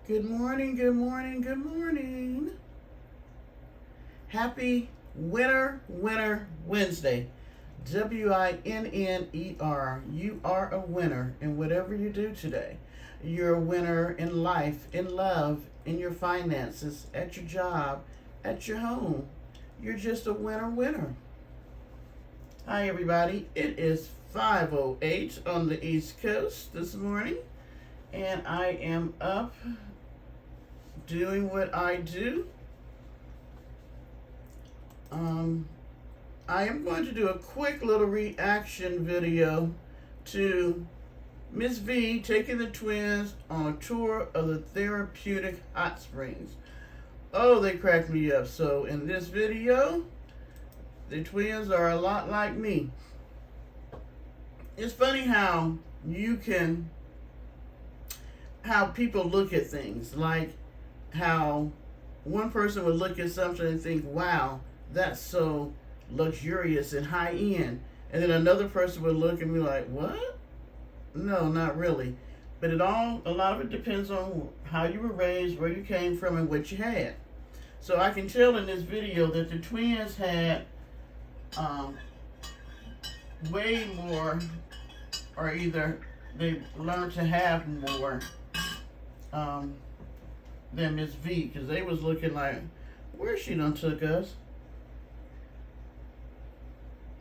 Good morning, good morning, good morning. Happy Winner Wednesday. WINNER. You are a winner in whatever you do today. You're a winner in life, in love, in your finances, at your job, at your home. You're just a winner. Hi, everybody. It is 5:08 on the East Coast this morning, and I am up doing what I do. I am going to do a quick little reaction video to Miss V taking the twins on a tour of the therapeutic hot springs. Oh, they cracked me up. So in this video, the twins are a lot like me. It's funny how people look at things, like how one person would look at something and think, wow, that's so luxurious and high end. And then another person would look and be like, what? No, not really. But a lot of it depends on how you were raised, where you came from, and what you had. So I can tell in this video that the twins had way more, or either they learned to have more than Miss V, because they was looking like, where she done took us?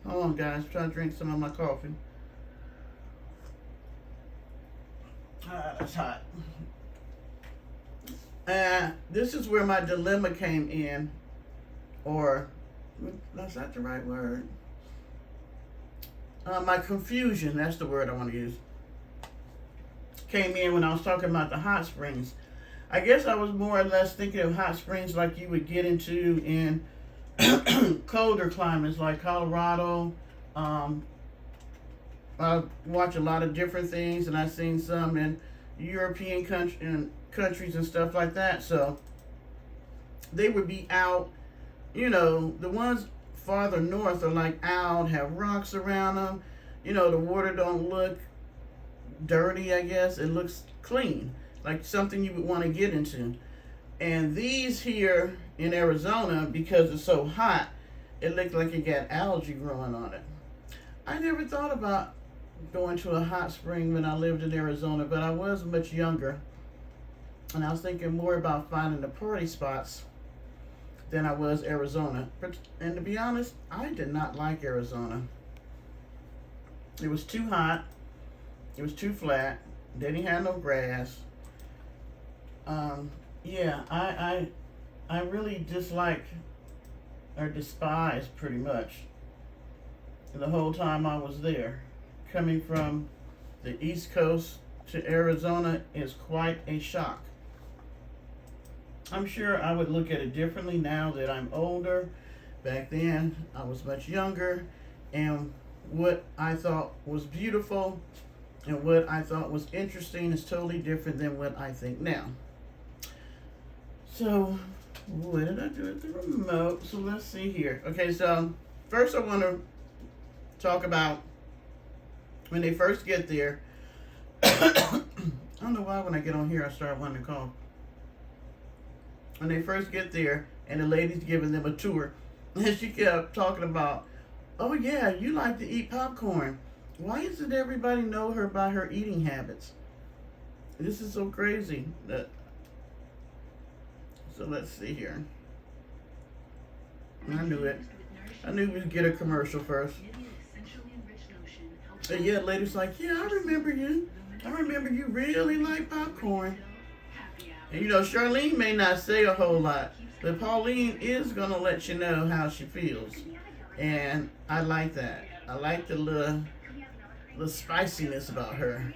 Hold on, guys. I'm trying to drink some of my coffee. That's hot. This is where my dilemma came in, or that's not the right word. My confusion, that's the word I want to use, came in when I was talking about the hot springs. I guess I was more or less thinking of hot springs like you would get into in colder climates like Colorado. I watch a lot of different things, and I've seen some in European countries and stuff like that. So they would be out, the ones farther north are like out, have rocks around them. The water don't look dirty, I guess. It looks clean, like something you would want to get into. And these here in Arizona, because it's so hot, it looked like it got algae growing on it. I never thought about going to a hot spring when I lived in Arizona, but I was much younger, and I was thinking more about finding the party spots than I was Arizona. And to be honest, I did not like Arizona. It was too hot. It was too flat. They didn't have no grass. I really dislike or despise pretty much the whole time I was there. Coming from the East Coast to Arizona is quite a shock. I'm sure I would look at it differently now that I'm older. Back then, I was much younger, and what I thought was beautiful and what I thought was interesting is totally different than what I think now. So, what did I do at the remote? So let's see here. Okay, so first I want to talk about when they first get there. I don't know why when I get on here I start wanting to call. When they first get there and the lady's giving them a tour, and she kept talking about, oh yeah, you like to eat popcorn. Why doesn't everybody know her by her eating habits? This is so crazy. So let's see here. I knew it. I knew we'd get a commercial first. And yeah, the lady's like, yeah, I remember you. I remember you really like popcorn. And Charlene may not say a whole lot, but Pauline is going to let you know how she feels. And I like that. I like the little spiciness about her.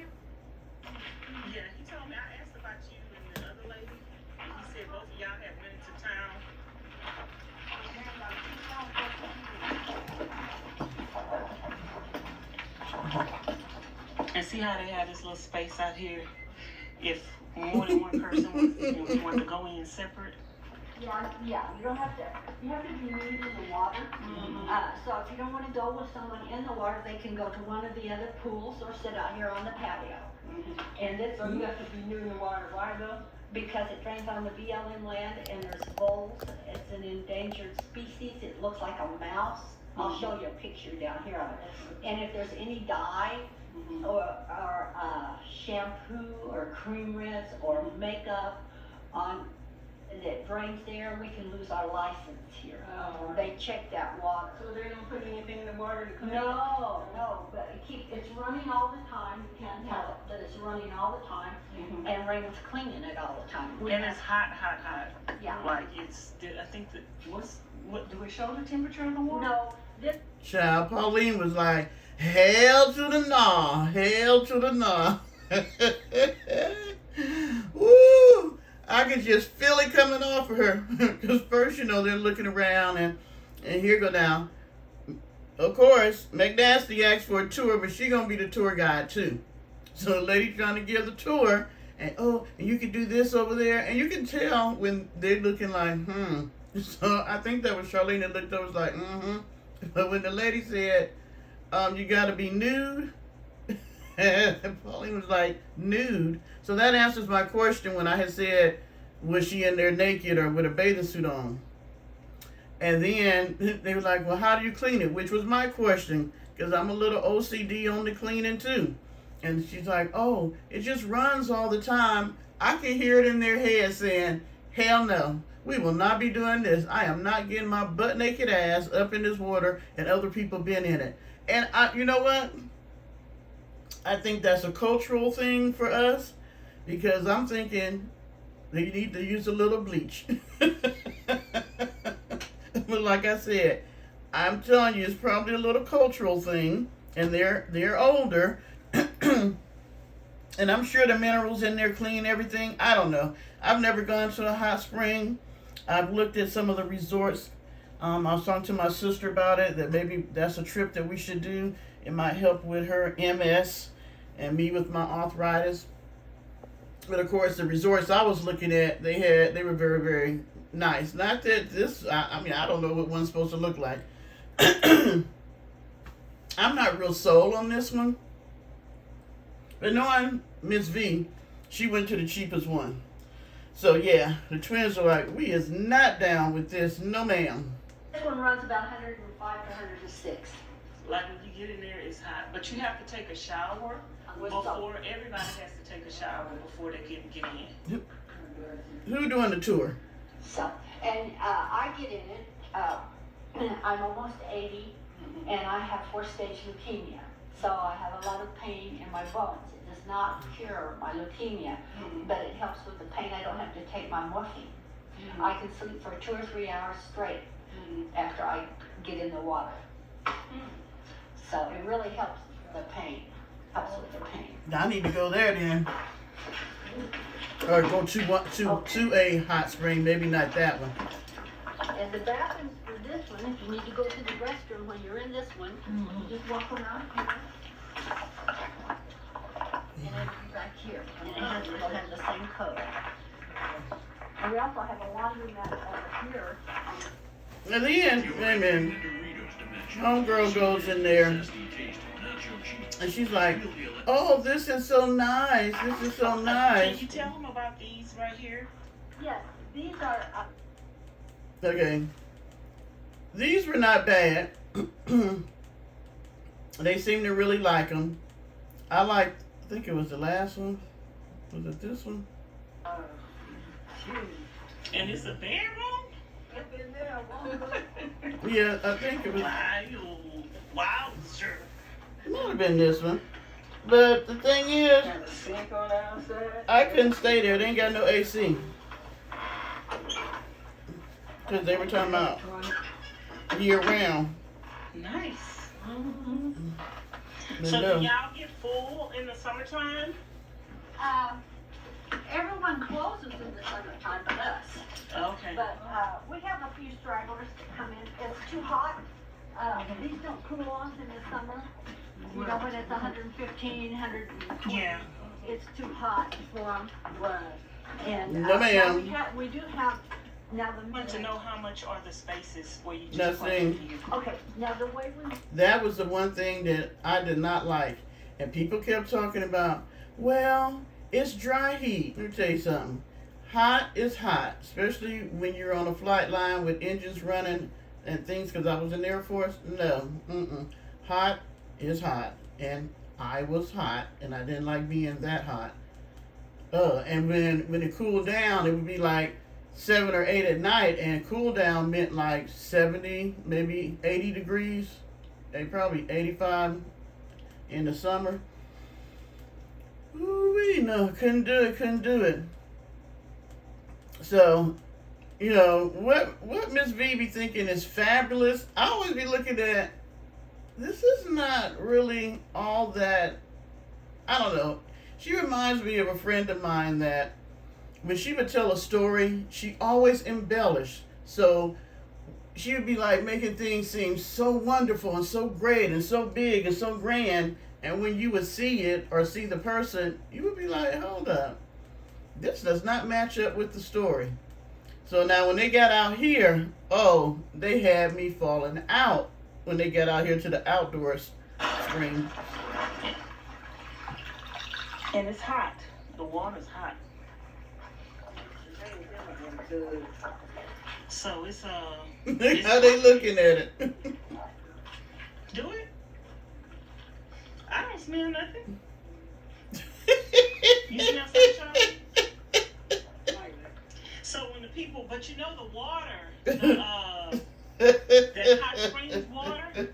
Yeah, he told me, I asked about you and the other lady. He said both of y'all had went into town. And see how they have this little space out here? If more than one person wanted to go in separate. Yeah, you don't have to, you have to be nude in the water. So if you don't want to go with someone in the water, they can go to one of the other pools or sit out here on the patio. And it's, So you have to be nude in the water, why though? because it drains on the BLM land and there's voles. It's an endangered species. It looks like a mouse. I'll show you a picture down here of it. And if there's any dye or shampoo or cream rinse or makeup on that drains there, we can lose our license here. Oh. They check that water. So they don't put anything in the water to clean it? No, but it's running all the time. You can't tell it, but it's running all the time. And Raymond's cleaning it all the time. And it's hot. Yeah. Like I think that, what, do we show the temperature of the water? No, this, Child, Pauline was like, hell to the nah, hell to the nah. Woo! I could just feel it coming off of her. Because first, they're looking around and here go now. Of course, McNasty asked for a tour, but she gonna be the tour guide too. So the lady trying to give the tour, and you can do this over there, and you can tell when they're looking like, So I think that was Charlene that looked over was like, But when the lady said, you gotta be nude, Pauline was like, nude. So that answers my question when I had said, was she in there naked or with a bathing suit on? And then they were like, well, how do you clean it? Which was my question, because I'm a little OCD on the cleaning too. And she's like, oh, it just runs all the time. I can hear it in their head saying, hell no, we will not be doing this. I am not getting my butt naked ass up in this water and other people been in it. And you know what? I think that's a cultural thing for us, because I'm thinking they need to use a little bleach. But like I said, I'm telling you, it's probably a little cultural thing, and they're older, and I'm sure the minerals in there clean everything. I don't know. I've never gone to a hot spring. I've looked at some of the resorts. I was talking to my sister about it, that maybe that's a trip that we should do. It might help with her MS and me with my arthritis. But of course, the resorts I was looking at, they were very, very nice. Not that this, I don't know what one's supposed to look like. I'm not real sold on this one. But knowing Miss V, she went to the cheapest one. So yeah, the twins are like, we is not down with this, no ma'am. this one runs about 105 to 106. Like when you get in there, it's hot. But you have to take a shower before, everybody has to take a shower before they get in. Who doing the tour? So, and I get in it. I'm almost 80, and I have 4-stage leukemia. So I have a lot of pain in my bones. It does not cure my leukemia, but it helps with the pain. I don't have to take my morphine. I can sleep for 2 or 3 hours straight after I get in the water. So it really helps the pain. Helps with the pain. I need to go there then. Or go to a hot spring, maybe not that one. And the bathrooms for this one, if you need to go to the restroom when you're in this one, you just walk around here. And it'll be back here. And it'll have the same code. And we also have a laundry mat over here. And then, homegirl goes in there, and she's like, oh, this is so nice. This is so nice. Can you tell them about these right here? Yes, these are... Okay. These were not bad. They seem to really like them. I think it was the last one. Was it this one? And it's a bedroom? Yeah, I think it was. Wow, sure. It might have been this one. But the thing is, Got a sink on the outside? I couldn't stay there. They ain't got no AC. Because they were talking about year round. Nice. But So no. do y'all get full in the summertime? Everyone closes in the summertime but us. Okay. But we have a few stragglers that come in. It's too hot. These don't cool off in the summer. You know, when it's 115, 120. Yeah. It's too hot for them. Right. And No, ma'am. we do have, now I want to know how much are the spaces where you just Nothing. plug in your- Okay, now the way we, That was the one thing that I did not like. And people kept talking about, well, it's dry heat. Let me tell you something. hot is hot, especially when you're on a flight line with engines running and things. Because I was in the Air Force. No, hot is hot, and I was hot, and I didn't like being that hot. And when it cooled down, it would be like 7 or 8 at night, and cool down meant like 70, maybe 80 degrees, and probably 85 in the summer. Ooh, no, couldn't do it. So, what Miss V be thinking is fabulous. I always be looking at, this is not really all that, I don't know. She reminds me of a friend of mine that when she would tell a story, she always embellished. So she would be like making things seem so wonderful and so great and so big and so grand. And when you would see it or see the person, you would be like, hold up. This does not match up with the story. So now when they got out here, they had me falling out when they got out here to the outdoors spring. And it's hot. The water's hot. So it's How they looking at it? Do it? I don't smell nothing. You smell sunshine? So when the people, but the water, that hot springs water,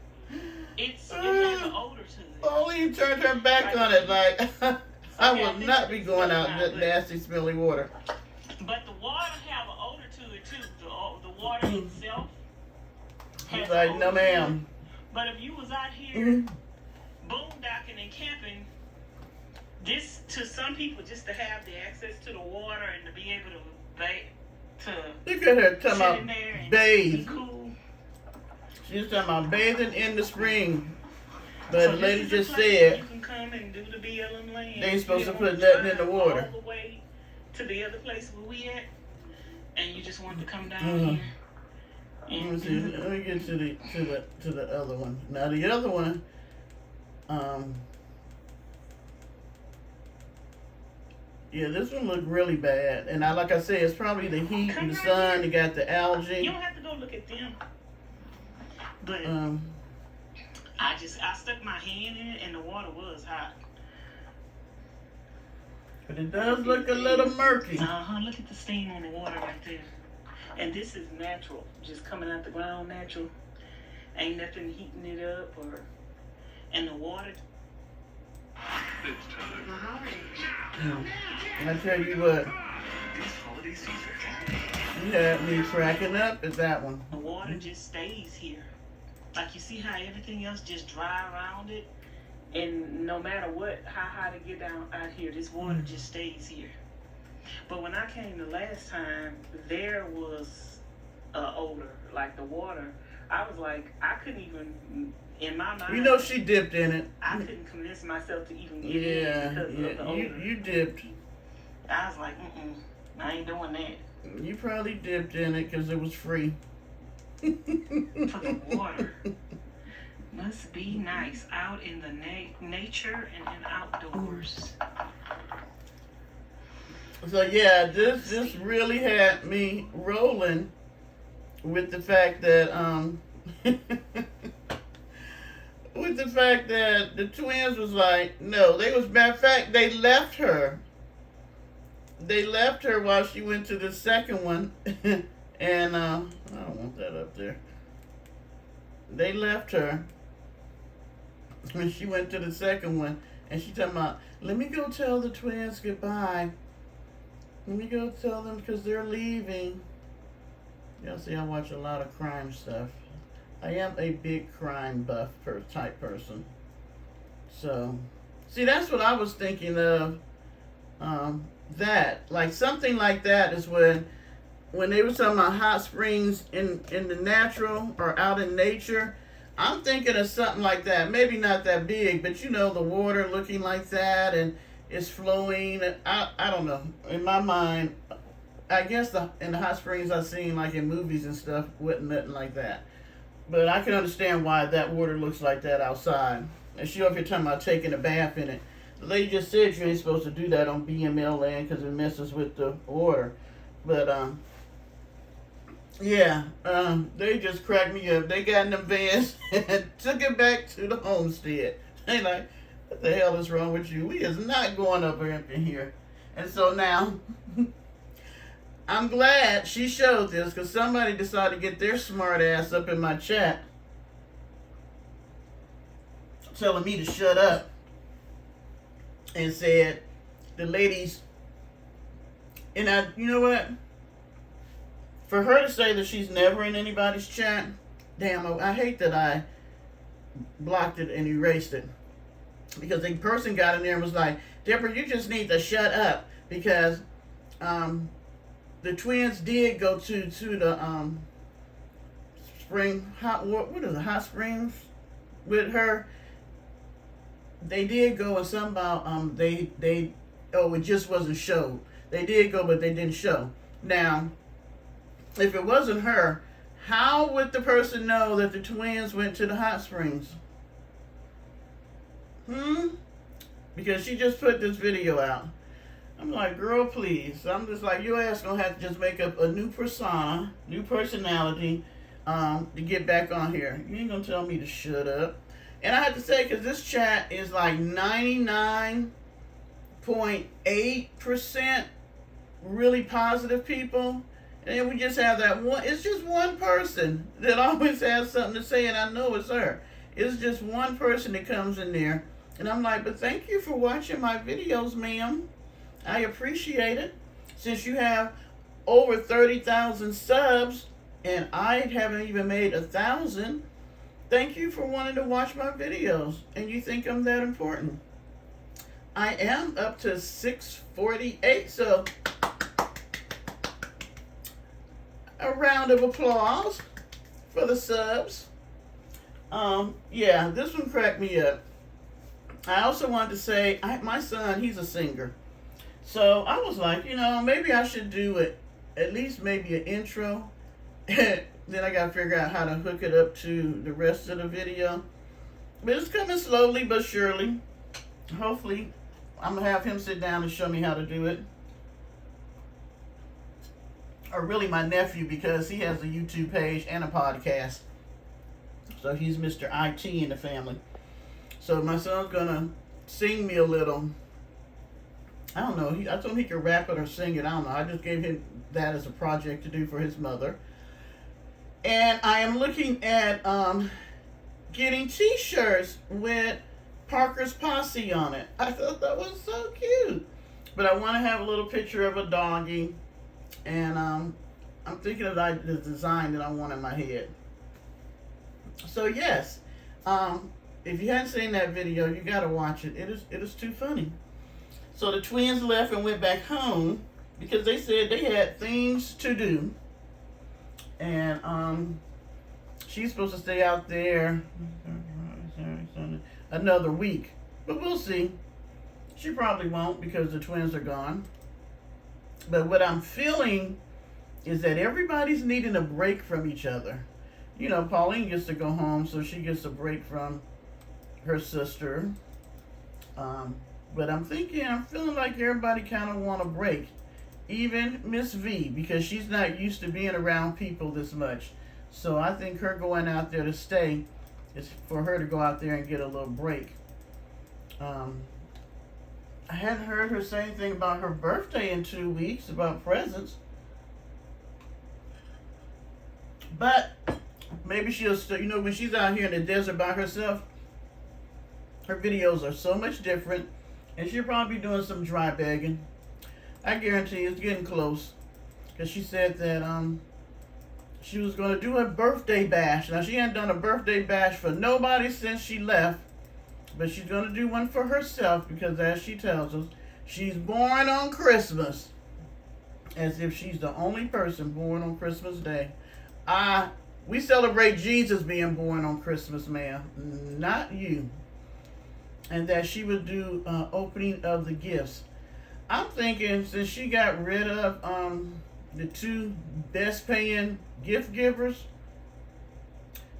it has an odor to it. Only you turned her back on it, like I will not be going out in that nasty, smelly water. But the water have an odor to it too. The water itself has like, an no, odor ma'am. to it. But if you was out here boondocking and camping, this to some people just to have the access to the water and to be able to Look at her talking about bathe. be cool. She's talking about bathing in the spring. But So the lady this is just the place said you can come and do the BLM land. they ain't supposed to You put don't nothing in the drive water. all the way to the other place where we at, and you just want to come down Mhm. here. Let me see. Let me get to the other one. Now the other one, yeah, this one looked really bad. And like I said, it's probably the heat and the sun. You got the You algae. don't have to go look at them. But I stuck my hand in it and the water was hot. But it does look a little murky. Look at the stain on the water right there. And this is natural, just coming out the ground natural. Ain't nothing heating it up and the water. I tell you what, you had me cracking up at that one. The water just stays here. Like you see how everything else just dry around it? And no matter how hot it get down out here, this water just stays here. But when I came the last time, there was odor, like the water. I was like, I couldn't even, in my mind. She dipped in it. I couldn't convince myself to even get in because of the odor. You dipped. I was like, I ain't doing that. You probably dipped in it because it was free. For the water. Must be nice out in the nature and in outdoors. So yeah, this really had me rolling with the fact that with the fact that the twins was like, no, matter of fact, they left her. They left her while she went to the second one, and I don't want that up there. They left her when she went to the second one, and she talking about, let me go tell the twins goodbye. Let me go tell them because they're leaving. Y'all see, I watch a lot of crime stuff. I am a big crime buff type person. So, see, that's what I was thinking of. That, like something like that is when they were talking about hot springs in the natural or out in nature. I'm thinking of something like that. Maybe not that big, but the water looking like that and it's flowing. I don't know. In my mind, I guess in the hot springs I've seen like in movies and stuff, wasn't nothing like that. But I can understand why that water looks like that outside. And she over here talking about taking a bath in it. The lady just said you ain't supposed to do that on BML land because it messes with the order. But yeah, they just cracked me up. They got in the vans and took it back to the homestead. They like, what the hell is wrong with you? We is not going up in here. And so now, I'm glad she showed this because somebody decided to get their smart ass up in my chat telling me to shut up and said the ladies, and you know what? For her to say that she's never in anybody's chat, damn, I hate that I blocked it and erased it. Because the person got in there and was like, Deborah, you just need to shut up because the twins did go to the hot springs with her. They did go, and somehow it just wasn't showed. They did go, but they didn't show. Now, if it wasn't her, how would the person know that the twins went to the hot springs? Because she just put this video out. I'm like, girl, please. I'm just like, your ass gonna have to just make up a new persona, new personality, to get back on here. You ain't gonna tell me to shut up. And I have to say, because this chat is like 99.8% really positive people. And then we just have that one. It's just one person that always has something to say, and I know it's her. It's just one person that comes in there. And I'm like, but thank you for watching my videos, ma'am. I appreciate it. Since you have over 30,000 subs, and I haven't even made 1,000, thank you for wanting to watch my videos. And you think I'm that important. I am up to 648, so a round of applause for the subs. Yeah, this one cracked me up. I also wanted to say, my son, he's a singer. So I was like, maybe I should do it, at least maybe an intro. Then I got to figure out how to hook it up to the rest of the video. But it's coming slowly but surely. Hopefully, I'm going to have him sit down and show me how to do it. Or really my nephew, because he has a YouTube page and a podcast. So he's Mr. IT in the family. So my son's going to sing me a little. I don't know. I told him he could rap it or sing it. I don't know. I just gave him that as a project to do for his mother. And I am looking at getting t-shirts with Parker's Posse on it. I thought that was so cute. But I want to have a little picture of a doggy. And I'm thinking of the design that I want in my head. So yes, if you hadn't seen that video, you got to watch it. It is too funny. So the twins left and went back home because they said they had things to do. And she's supposed to stay out there another week. But we'll see. She probably won't because the twins are gone. But what I'm feeling is that everybody's needing a break from each other. Pauline gets to go home, so she gets a break from her sister. But I'm feeling like everybody kind of want a break. Even Miss V, because she's not used to being around people this much. So I think her going out there to stay is for her to go out there and get a little break. I hadn't heard her say anything about her birthday in 2 weeks, about presents. But maybe she'll still, when she's out here in the desert by herself, her videos are so much different. And she'll probably be doing some dry bagging. I guarantee it's getting close. Because she said that she was going to do a birthday bash. Now, she hadn't done a birthday bash for nobody since she left. But she's going to do one for herself because, as she tells us, she's born on Christmas. As if she's the only person born on Christmas Day. We celebrate Jesus being born on Christmas, ma'am. Not you. And that she would do opening of the gifts. I'm thinking since she got rid of the two best paying gift givers,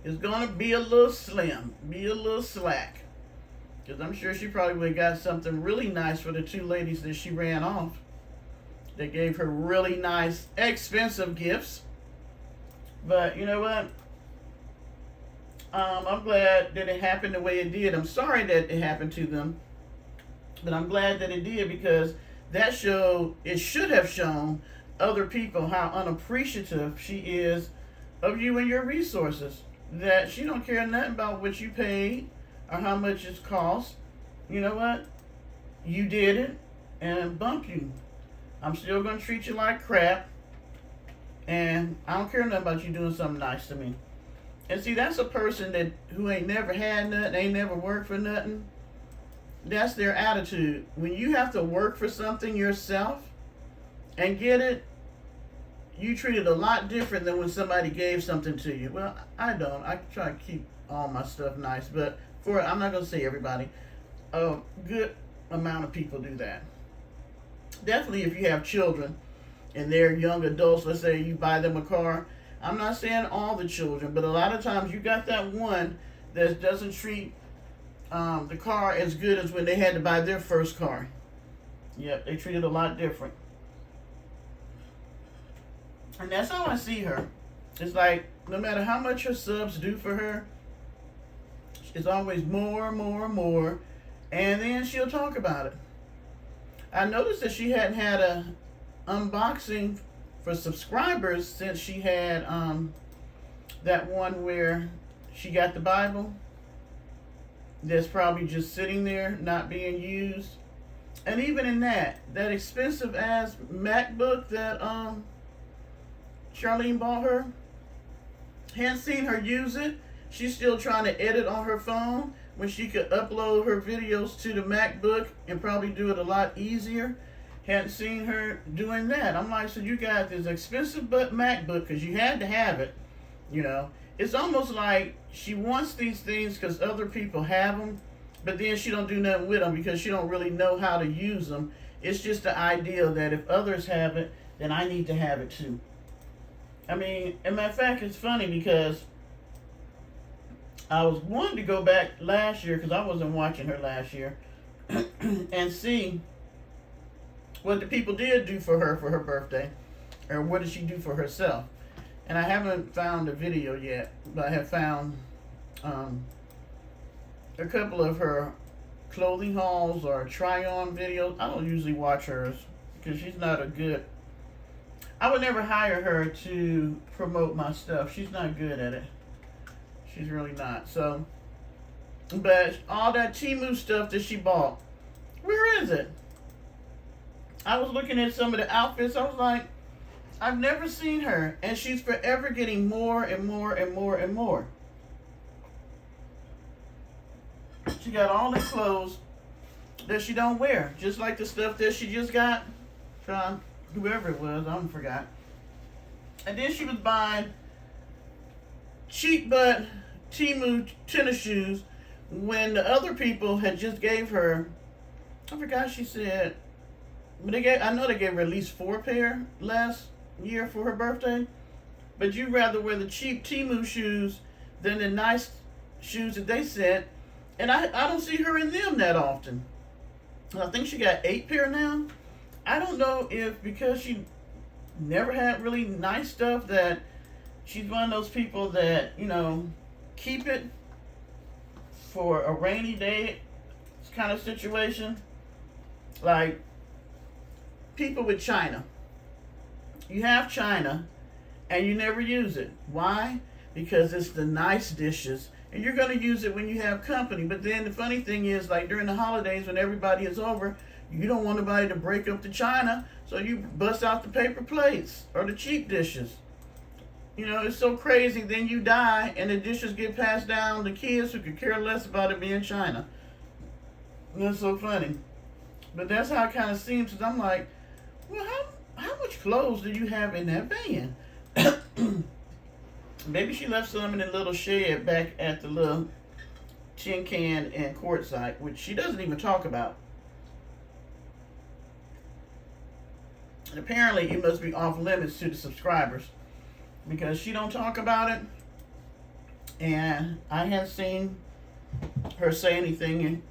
it's going to be a little slim, be a little slack. Because I'm sure she probably would have got something really nice for the two ladies that she ran off. They gave her really nice, expensive gifts. But you know what? I'm glad that it happened the way it did. I'm sorry that it happened to them. But I'm glad that it did, because that it should have shown other people how unappreciative she is of you and your resources. That she don't care nothing about what you paid or how much it cost. You know what? You did it, and bump you. I'm still going to treat you like crap, and I don't care nothing about you doing something nice to me. And see, that's a person who ain't never had nothing, ain't never worked for nothing. That's their attitude. When you have to work for something yourself and get it, you treat it a lot different than when somebody gave something to you. Well, I don't. I try to keep all my stuff nice, but I'm not going to say everybody. A good amount of people do that. Definitely if you have children and they're young adults, let's say you buy them a car. I'm not saying all the children, but a lot of times you got that one that doesn't treat the car as good as when they had to buy their first car. Yep, they treat it a lot different. And that's how I see her. It's like, no matter how much her subs do for her, it's always more, more, more. And then she'll talk about it. I noticed that she hadn't had a unboxing for subscribers since she had that one where she got the Bible. That's probably just sitting there, not being used. And even in that expensive ass MacBook that Charlene bought her, hadn't seen her use it. She's still trying to edit on her phone when she could upload her videos to the MacBook and probably do it a lot easier. Hadn't seen her doing that. I'm like, so you got this expensive but MacBook because you had to have it. You know, it's almost like she wants these things because other people have them, but then she don't do nothing with them because she don't really know how to use them. It's just the idea that if others have it, then I need to have it too. I mean, as a matter of fact, it's funny because I was wanting to go back last year because I wasn't watching her last year and see what the people did do for her birthday, or what did she do for herself. And I haven't found a video yet, but I have found a couple of her clothing hauls or try-on videos. I don't usually watch hers because she's not a good... I would never hire her to promote my stuff. She's not good at it. She's really not. So, but all that Temu stuff that she bought, where is it? I was looking at some of the outfits. I was like, I've never seen her. And she's forever getting more and more and more and more. She got all the clothes that she don't wear. Just like the stuff that she just got from whoever it was. I forgot. And then she was buying cheap butt Temu tennis shoes when the other people had just gave her, I forgot she said, but I know they gave her at least 4 pair last year for her birthday. But you'd rather wear the cheap Temu shoes than the nice shoes that they sent. And I don't see her in them that often. I think she got 8 pair now. I don't know if because she never had really nice stuff that she's one of those people that, you know, keep it for a rainy day kind of situation. Like people with china. You have china and you never use it. Why? Because it's the nice dishes. And you're going to use it when you have company. But then the funny thing is, like during the holidays when everybody is over, you don't want anybody to break up the china. So you bust out the paper plates or the cheap dishes. You know, it's so crazy. Then you die and the dishes get passed down to kids who could care less about it being china. And that's so funny. But that's how it kind of seems. Because I'm like, well, how much clothes do you have in that van? Maybe she left some in a little shed back at the little tin can and quartzite, which she doesn't even talk about. And apparently it must be off limits to the subscribers because she don't talk about it. And I haven't seen her say anything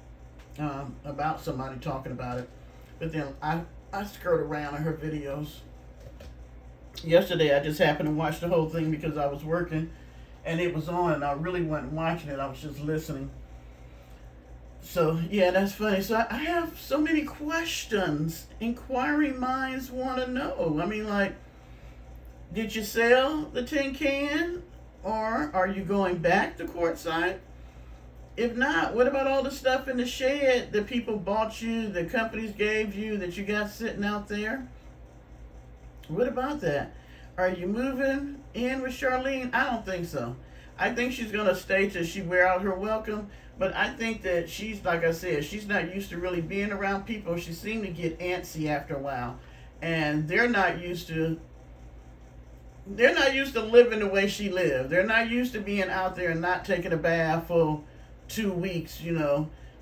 about somebody talking about it. But then I skirt around in her videos. Yesterday I just happened to watch the whole thing because I was working and it was on and I really wasn't watching it. I was just listening. So yeah, that's funny. So I have so many questions. Inquiring minds want to know. I mean, like, did you sell the tin can? Or are you going back to courtside? If not, what about all the stuff in the shed that people bought you, that companies gave you, that you got sitting out there? What about that? Are you moving in with Charlene? I don't think so. I think she's going to stay till she wear out her welcome. But I think that she's, like I said, she's not used to really being around people. She seemed to get antsy after a while. And they're not used to living the way she lived. They're not used to being out there and not taking a bath for 2 weeks,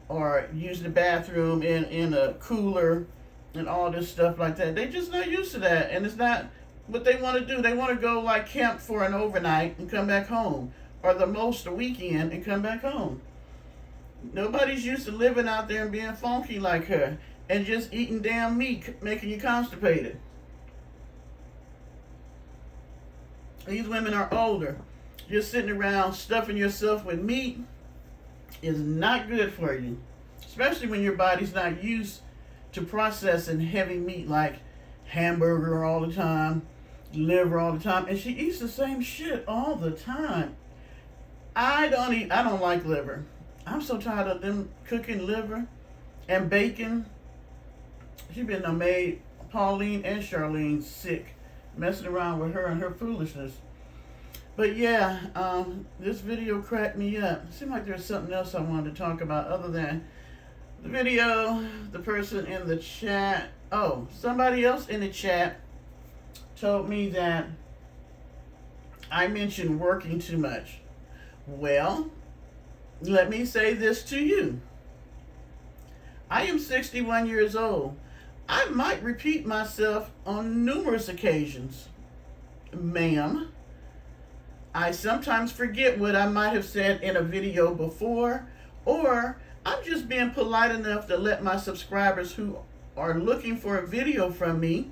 or using the bathroom in a cooler and all this stuff like that. They're just not used to that. And it's not what they want to do. They want to go like camp for an overnight and come back home, or the most a weekend and come back home. Nobody's used to living out there and being funky like her and just eating damn meat, making you constipated. These women are older. Just sitting around stuffing yourself with meat is not good for you, especially when your body's not used to processing heavy meat like hamburger all the time, liver all the time, and she eats the same shit all the time. I don't like liver. I'm so tired of them cooking liver and bacon. She been made Pauline and Charlene sick, messing around with her and her foolishness. But yeah, this video cracked me up. It seemed like there's something else I wanted to talk about other than the video, the person in the chat. Oh, somebody else in the chat told me that I mentioned working too much. Well, let me say this to you. I am 61 years old. I might repeat myself on numerous occasions. Ma'am, I sometimes forget what I might have said in a video before, or I'm just being polite enough to let my subscribers who are looking for a video from me,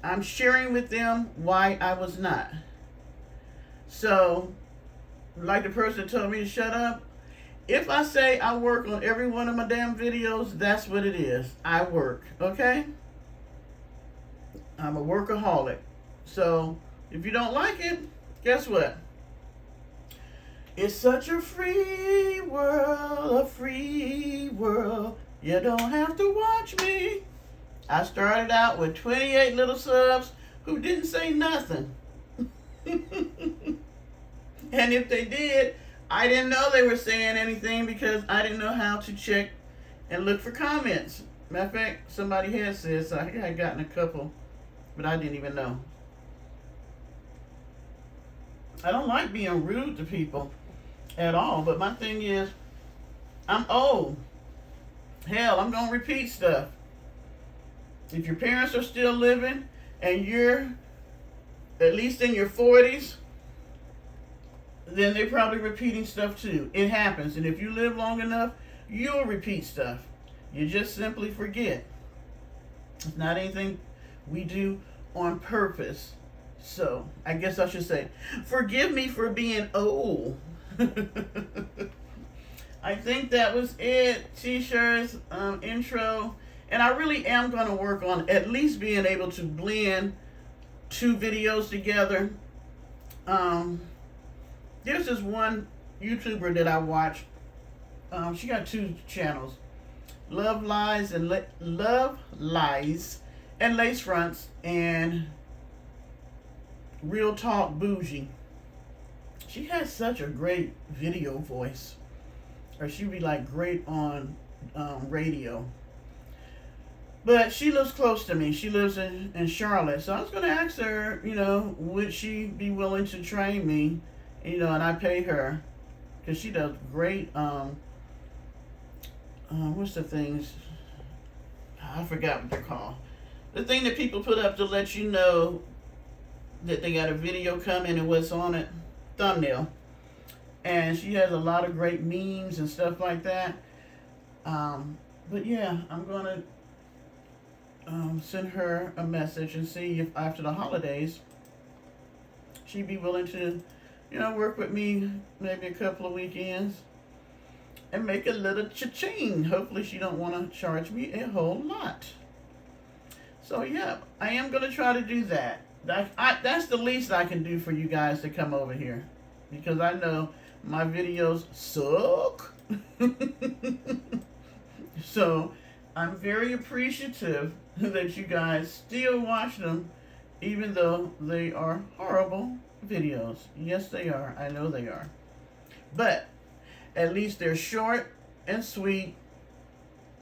I'm sharing with them why I was not. So, like the person told me to shut up, if I say I work on every one of my damn videos, that's what it is. I work, okay? I'm a workaholic. So, if you don't like it, guess what? It's such a free world, a free world. You don't have to watch me. I started out with 28 little subs who didn't say nothing. And if they did, I didn't know they were saying anything because I didn't know how to check and look for comments. Matter of fact, somebody had said, so I had gotten a couple, but I didn't even know. I don't like being rude to people at all, but my thing is, I'm old. Hell, I'm going to repeat stuff. If your parents are still living and you're at least in your 40s, then they're probably repeating stuff too. It happens. And if you live long enough, you'll repeat stuff. You just simply forget. It's not anything we do on purpose. So, I guess I should say, forgive me for being old. I think that was it. T-shirts, intro. And I really am going to work on at least being able to blend 2 videos together. There's this one YouTuber that I watch. She got 2 channels. Love Lies and Lace Fronts, and Real Talk Bougie. She has such a great video voice. Or she'd be like great on radio. But she lives close to me. She lives in Charlotte. So I was going to ask her, would she be willing to train me? And I pay her. Because she does great, what's the things? I forgot what they're called. The thing that people put up to let you know that they got a video coming and what's on it. Thumbnail. And she has a lot of great memes and stuff like that. But yeah, I'm going to send her a message and see if after the holidays she'd be willing to, work with me maybe a couple of weekends and make a little cha-ching. Hopefully she don't want to charge me a whole lot. So yeah, I am going to try to do that. That's the least I can do for you guys to come over here, because I know my videos suck. So I'm very appreciative that you guys still watch them, even though they are horrible videos. Yes, they are. I know they are. But at least they're short and sweet,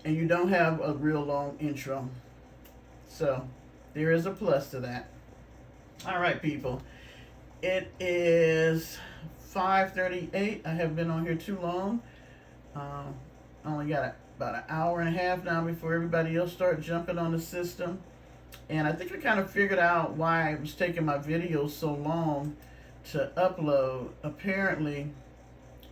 and you don't have a real long intro. So there is a plus to that. All right, people. It is 5:38. I have been on here too long. I only got about an hour and a half now before everybody else start jumping on the system. And I think I kind of figured out why it was taking my videos so long to upload. Apparently,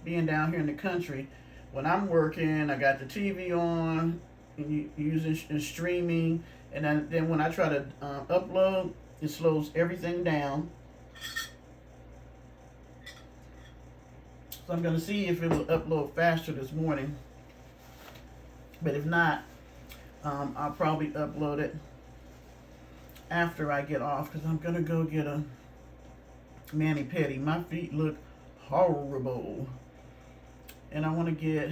being down here in the country, when I'm working, I got the TV on, and using and streaming, and then when I try to upload, it slows everything down. So I'm going to see if it will upload faster this morning. But if not, I'll probably upload it after I get off, because I'm going to go get a mani-pedi. My feet look horrible. And I want to get,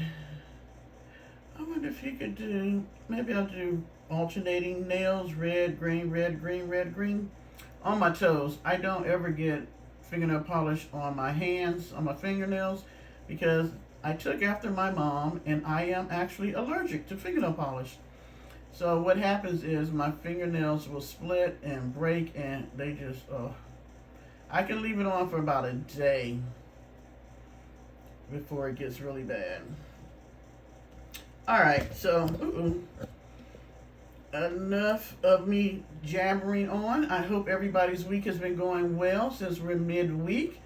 I wonder if you could do, maybe I'll do alternating nails, red, green, red, green, red, green. On my toes. I don't ever get fingernail polish on my hands, on my fingernails, because I took after my mom, and I am actually allergic to fingernail polish. So what happens is my fingernails will split and break, and they just, I can leave it on for about a day before it gets really bad. All right, so enough of me jabbering on. I hope everybody's week has been going well since we're midweek.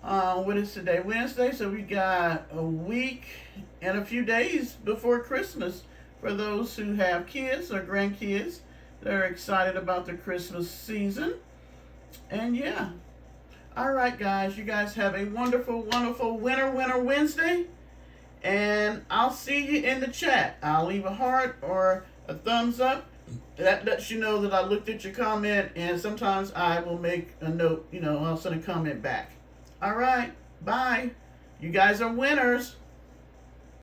What is today? Wednesday. So we got a week and a few days before Christmas for those who have kids or grandkids that are excited about the Christmas season. And yeah. All right, guys. You guys have a wonderful, wonderful winter Wednesday. And I'll see you in the chat. I'll leave a heart or a thumbs up. That lets you know that I looked at your comment, and sometimes I will make a note, I'll send a comment back. All right, bye. You guys are winners.